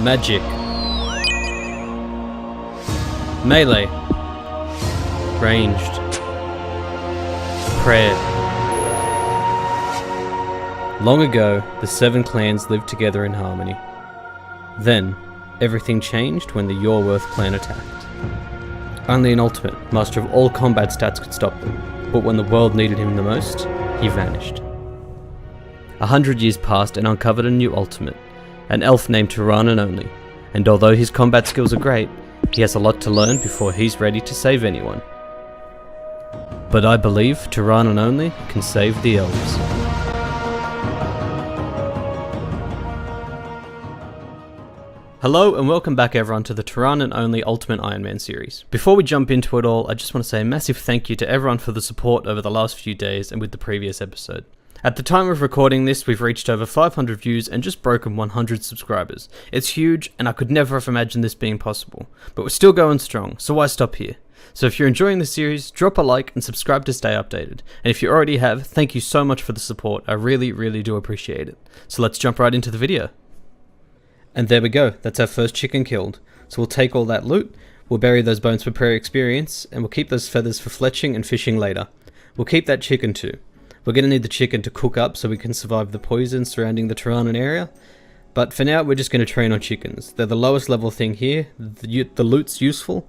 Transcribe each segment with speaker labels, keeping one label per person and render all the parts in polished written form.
Speaker 1: Magic. Melee. Ranged. Prayer. Long ago, the 7 clans lived together in harmony. Then, everything changed when the Yorworth clan attacked. Only an ultimate, master of all combat stats, could stop them, but when the world needed him the most, he vanished. 100 years passed and uncovered a new ultimate, an elf named TirannwnOnly, and although his combat skills are great, he has a lot to learn before he's ready to save anyone. But I believe TirannwnOnly can save the elves. Hello and welcome back everyone to the TirannwnOnly Ultimate Ironman series. Before we jump into it all, I just want to say a massive thank you to everyone for the support over the last few days and with the previous episode. At the time of recording this, we've reached over 500 views and just broken 100 subscribers. It's huge and I could never have imagined this being possible, but we're still going strong, so why stop here? So if you're enjoying the series, drop a like and subscribe to stay updated. And if you already have, thank you so much for the support, I really do appreciate it. So let's jump right into the video. And there we go, that's our first chicken killed. So we'll take all that loot, we'll bury those bones for prayer experience, and we'll keep those feathers for fletching and fishing later. We'll keep that chicken too. We're going to need the chicken to cook up so we can survive the poison surrounding the Tirannwn area. But for now, we're just going to train on chickens. They're the lowest level thing here, the loot's useful,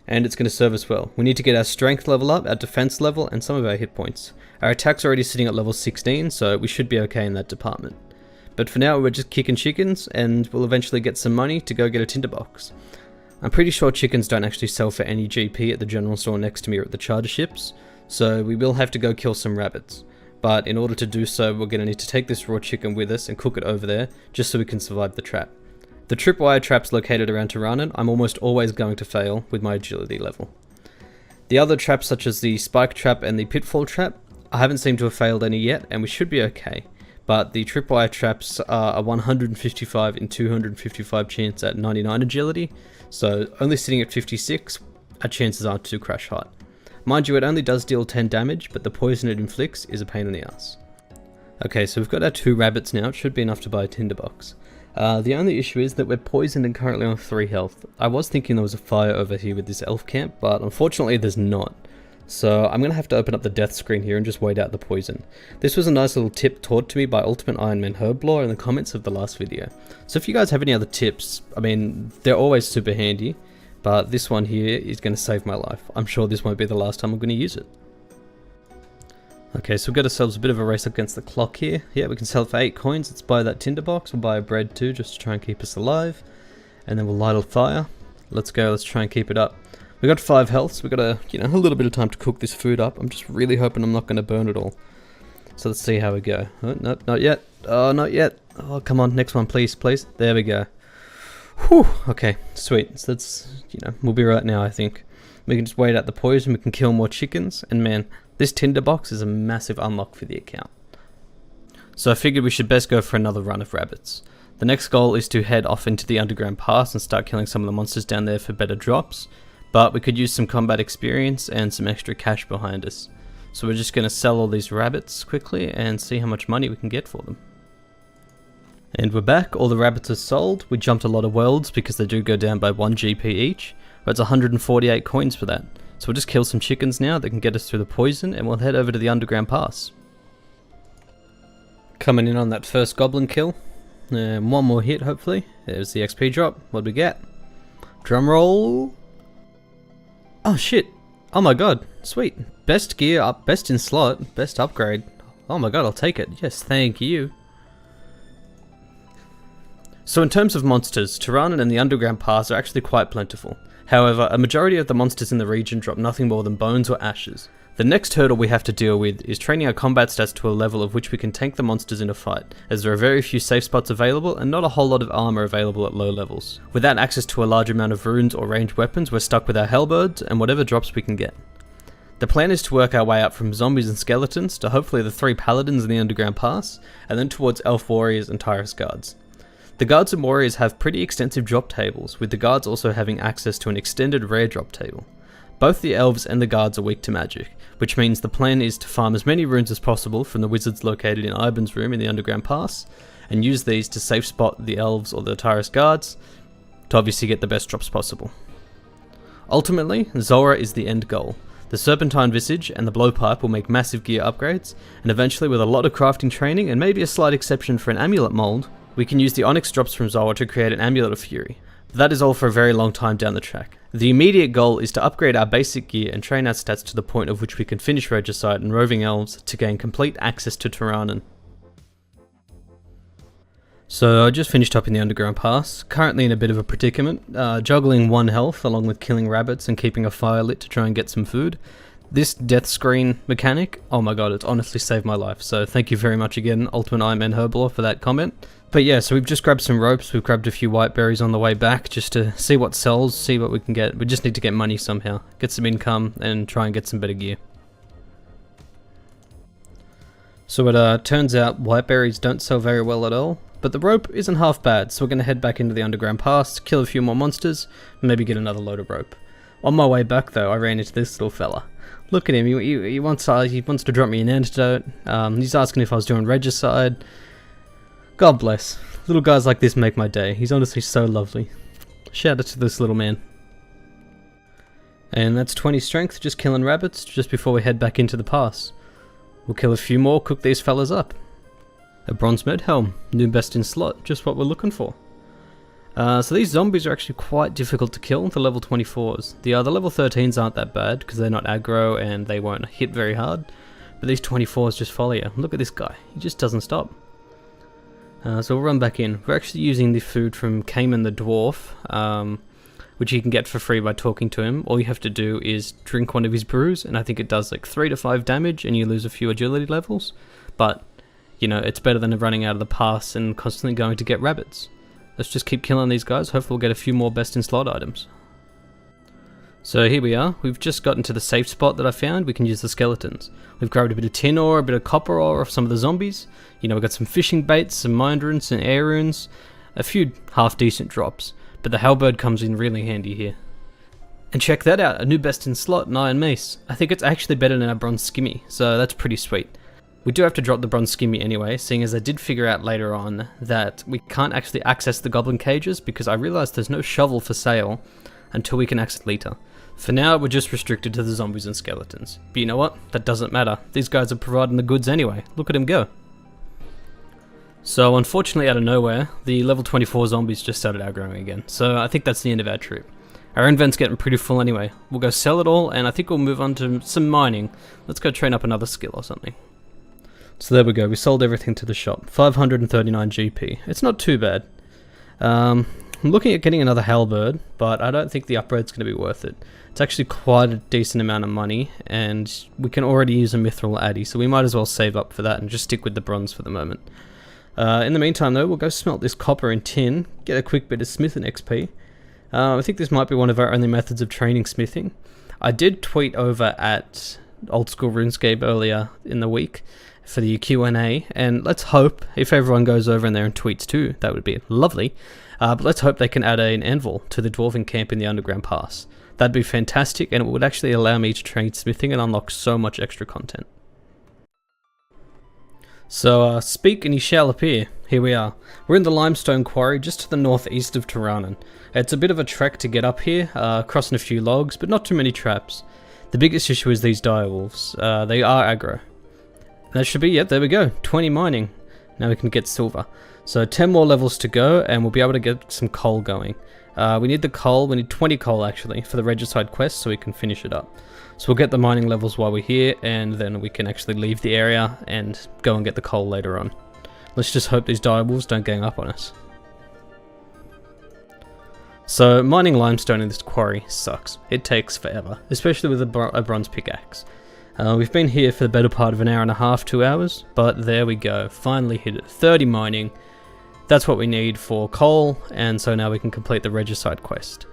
Speaker 1: and it's going to serve us well. We need to get our strength level up, our defense level, and some of our hit points. Our attack's already sitting at level 16, so we should be okay in that department. But for now, we're just kicking chickens, and we'll eventually get some money to go get a tinderbox. I'm pretty sure chickens don't actually sell for any GP at the general store next to me or at the charter ships, so we will have to go kill some rabbits. But in order to do so, we're going to need to take this raw chicken with us and cook it over there, just so we can survive the trap. The tripwire traps located around Tirannwn, I'm almost always going to fail with my agility level. The other traps such as the spike trap and the pitfall trap, I haven't seemed to have failed any yet, and we should be okay. But the tripwire traps are a 155 in 255 chance at 99 agility, so only sitting at 56, our chances aren't too crash hot. Mind you, it only does deal 10 damage, but the poison it inflicts is a pain in the ass. Okay, so we've got our 2 rabbits now, it should be enough to buy a tinderbox. The only issue is that we're poisoned and currently on 3 health. I was thinking there was a fire over here with this elf camp, but unfortunately there's not. So I'm going to have to open up the death screen here and just wait out the poison. This was a nice little tip taught to me by Ultimate Ironman Herblore in the comments of the last video. So if you guys have any other tips, I mean, they're always super handy, but this one here is going to save my life. I'm sure this won't be the last time I'm going to use it. Okay, so we've got ourselves a bit of a race against the clock here. Yeah, we can sell it for 8 coins. Let's buy that tinderbox. We'll buy a bread too, just to try and keep us alive. And then we'll light a fire. Let's go, let's try and keep it up. We got 5 health, so we've got a little bit of time to cook this food up. I'm just really hoping I'm not going to burn it all. So let's see how we go. Oh, nope, not yet. Oh, not yet. Oh, come on, next one, please. There we go. Whew, okay, sweet. So that's, we'll be right now, I think. We can just wait out the poison, we can kill more chickens, and man, this tinderbox is a massive unlock for the account. So I figured we should best go for another run of rabbits. The next goal is to head off into the underground pass and start killing some of the monsters down there for better drops, but we could use some combat experience and some extra cash behind us. So we're just going to sell all these rabbits quickly and see how much money we can get for them. And we're back, all the rabbits are sold. We jumped a lot of worlds because they do go down by 1 GP each, but it's 148 coins for that. So we'll just kill some chickens now that can get us through the poison, and we'll head over to the underground pass. Coming in on that first goblin kill, and one more hit hopefully. There's the XP drop. What do we get? Drum roll. Oh shit. Oh my god. Sweet. Best gear up, best in slot, best upgrade. Oh my god, I'll take it. Yes, thank you. So in terms of monsters, Tirannwn and the underground pass are actually quite plentiful. However, a majority of the monsters in the region drop nothing more than bones or ashes. The next hurdle we have to deal with is training our combat stats to a level of which we can tank the monsters in a fight, as there are very few safe spots available and not a whole lot of armor available at low levels. Without access to a large amount of runes or ranged weapons, we're stuck with our halberds and whatever drops we can get. The plan is to work our way up from zombies and skeletons to hopefully the 3 paladins in the underground pass, and then towards elf warriors and Tyrus guards. The guards and warriors have pretty extensive drop tables, with the guards also having access to an extended rare drop table. Both the elves and the guards are weak to magic, which means the plan is to farm as many runes as possible from the wizards located in Iban's room in the underground pass, and use these to safe spot the elves or the Tyrus guards to obviously get the best drops possible. Ultimately, Zora is the end goal. The Serpentine Visage and the Blowpipe will make massive gear upgrades, and eventually with a lot of crafting training and maybe a slight exception for an amulet mold, we can use the Onyx drops from Zora to create an Amulet of Fury. But that is all for a very long time down the track. The immediate goal is to upgrade our basic gear and train our stats to the point of which we can finish Regicide and Roving Elves to gain complete access to Tirannwn. So I just finished up in the Underground Pass, currently in a bit of a predicament, juggling 1 health along with killing rabbits and keeping a fire lit to try and get some food. This death screen mechanic, oh my god, it's honestly saved my life, so thank you very much again, Ultimate Ironman Herbalor, for that comment. But yeah, so we've just grabbed some ropes, we've grabbed a few white berries on the way back just to see what sells, see what we can get. We just need to get money somehow, get some income and try and get some better gear. So it turns out white berries don't sell very well at all, but the rope isn't half bad, so we're going to head back into the Underground Pass, kill a few more monsters, and maybe get another load of rope. On my way back though, I ran into this little fella. Look at him, he wants to drop me an antidote, he's asking if I was doing Regicide. God bless. Little guys like this make my day. He's honestly so lovely. Shout out to this little man. And that's 20 strength, just killing rabbits, just before we head back into the pass. We'll kill a few more, cook these fellas up. A bronze med helm, new best in slot, just what we're looking for. So these zombies are actually quite difficult to kill, the level 24s. The level 13s aren't that bad, because they're not aggro and they won't hit very hard. But these 24s just follow you. Look at this guy, he just doesn't stop. So we'll run back in. We're actually using the food from Cayman the Dwarf, which you can get for free by talking to him. All you have to do is drink one of his brews, and I think it does like 3 to 5 damage, and you lose a few agility levels. But, you know, it's better than running out of the pass and constantly going to get rabbits. Let's just keep killing these guys, hopefully we'll get a few more best in slot items. So here we are, we've just gotten to the safe spot that I found. We can use the skeletons. We've grabbed a bit of tin ore, a bit of copper ore off some of the zombies. You know, we've got some fishing baits, some mind runes, some air runes, a few half decent drops. But the halberd comes in really handy here. And check that out, a new best in slot, an iron mace. I think it's actually better than our bronze skimmy, so that's pretty sweet. We do have to drop the bronze skimmy anyway, seeing as I did figure out later on that we can't actually access the goblin cages because I realized there's no shovel for sale until we can access Lita. For now, we're just restricted to the zombies and skeletons. But you know what? That doesn't matter. These guys are providing the goods anyway. Look at them go. So unfortunately out of nowhere, the level 24 zombies just started outgrowing again. So I think that's the end of our trip. Our invent's getting pretty full anyway. We'll go sell it all and I think we'll move on to some mining. Let's go train up another skill or something. So there we go, we sold everything to the shop. 539 GP. It's not too bad. I'm looking at getting another halberd, but I don't think the upgrade's going to be worth it. It's actually quite a decent amount of money, and we can already use a mithril addy, so we might as well save up for that and just stick with the bronze for the moment. In the meantime though, we'll go smelt this copper and tin, get a quick bit of smithing XP. I think this might be one of our only methods of training smithing. I did tweet over at Old School RuneScape earlier in the week for the Q&A, and let's hope, if everyone goes over in there and tweets too, that would be lovely. But let's hope they can add an anvil to the dwarven camp in the Underground Pass. That'd be fantastic, and it would actually allow me to train smithing and unlock so much extra content. So, speak and he shall appear. Here we are. We're in the limestone quarry just to the northeast of Tirannwn. It's a bit of a trek to get up here, crossing a few logs, but not too many traps. The biggest issue is these direwolves. They are aggro. That should be, yep, there we go, 20 mining. Now we can get silver. So 10 more levels to go and we'll be able to get some coal going. We need the coal, we need 20 coal actually for the Regicide quest so we can finish it up. So we'll get the mining levels while we're here and then we can actually leave the area and go and get the coal later on. Let's just hope these direwolves don't gang up on us. So mining limestone in this quarry sucks. It takes forever, especially with a bronze pickaxe. We've been here for the better part of an hour and a half, 2 hours, but there we go, finally hit it. 30 mining, that's what we need for coal, and so now we can complete the Regicide quest.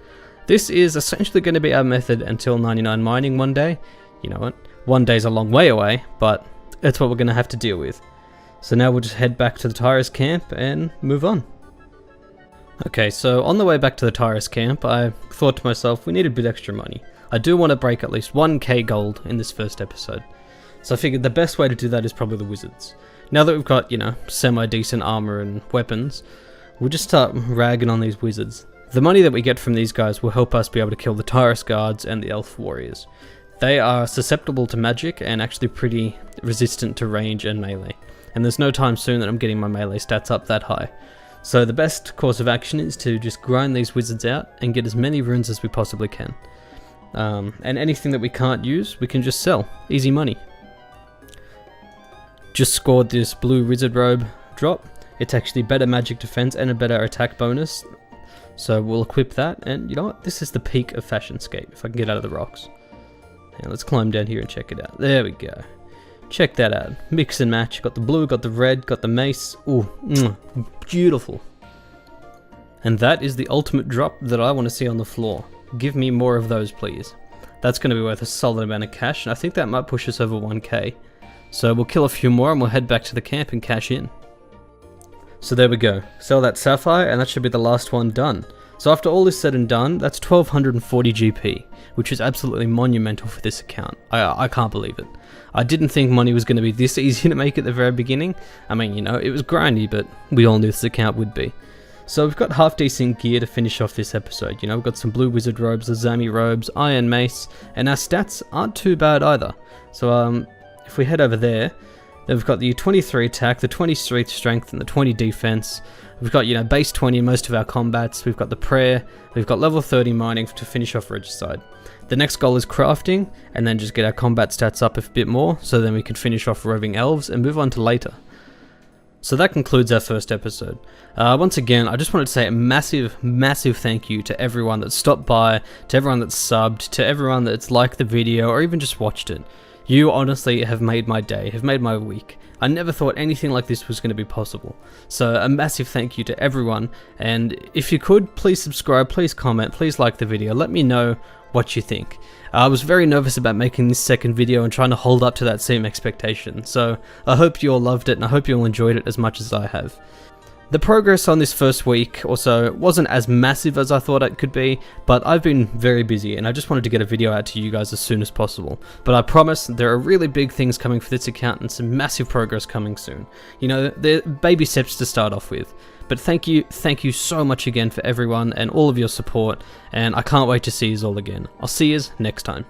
Speaker 1: This is essentially going to be our method until 99 mining one day. You know what, one day's a long way away, but that's what we're going to have to deal with. So now we'll just head back to the Tyrus camp and move on. Okay, so on the way back to the Tyrus camp, I thought to myself, we need a bit extra money. I do want to break at least 1k gold in this first episode. So I figured the best way to do that is probably the wizards. Now that we've got, you know, semi-decent armor and weapons, we'll just start ragging on these wizards. The money that we get from these guys will help us be able to kill the Tyrus guards and the elf warriors. They are susceptible to magic and actually pretty resistant to range and melee. And there's no time soon that I'm getting my melee stats up that high. So the best course of action is to just grind these wizards out and get as many runes as we possibly can. And anything that we can't use, we can just sell. Easy money. Just scored this blue wizard robe drop. It's actually better magic defense and a better attack bonus. So we'll equip that, and you know what? This is the peak of Fashionscape, if I can get out of the rocks. Now let's climb down here and check it out. There we go. Check that out. Mix and match. Got the blue, got the red, got the mace. Ooh, beautiful. And that is the ultimate drop that I want to see on the floor. Give me more of those, please. That's going to be worth a solid amount of cash, and I think that might push us over 1k. So we'll kill a few more and we'll head back to the camp and cash in. So there we go. Sell that sapphire, and that should be the last one done. So after all is said and done, that's 1240 GP, which is absolutely monumental for this account. I can't believe it. I didn't think money was going to be this easy to make at the very beginning. I mean, you know, it was grindy, but we all knew this account would be. So we've got half decent gear to finish off this episode. You know, we've got some blue wizard robes, the Zami robes, iron mace, and our stats aren't too bad either. So if we head over there, then we've got the 23 attack, the 23 strength, and the 20 defense. We've got, you know, base 20 in most of our combats. We've got the prayer. We've got level 30 mining to finish off Regicide. The next goal is crafting, and then just get our combat stats up a bit more, so then we can finish off roving elves and move on to later. So that concludes our first episode. Once again, I just wanted to say a massive thank you to everyone that stopped by, to everyone that's subbed, to everyone that's liked the video, or even just watched it. You honestly have made my day, have made my week. I never thought anything like this was going to be possible. So a massive thank you to everyone, and if you could, please subscribe, please comment, please like the video, let me know what you think. I was very nervous about making this second video and trying to hold up to that same expectation, so I hope you all loved it and I hope you all enjoyed it as much as I have. The progress on this first week also wasn't as massive as I thought it could be, but I've been very busy and I just wanted to get a video out to you guys as soon as possible. But I promise there are really big things coming for this account and some massive progress coming soon. You know, they're baby steps to start off with. But thank you so much again for everyone and all of your support, and I can't wait to see you all again. I'll see you next time.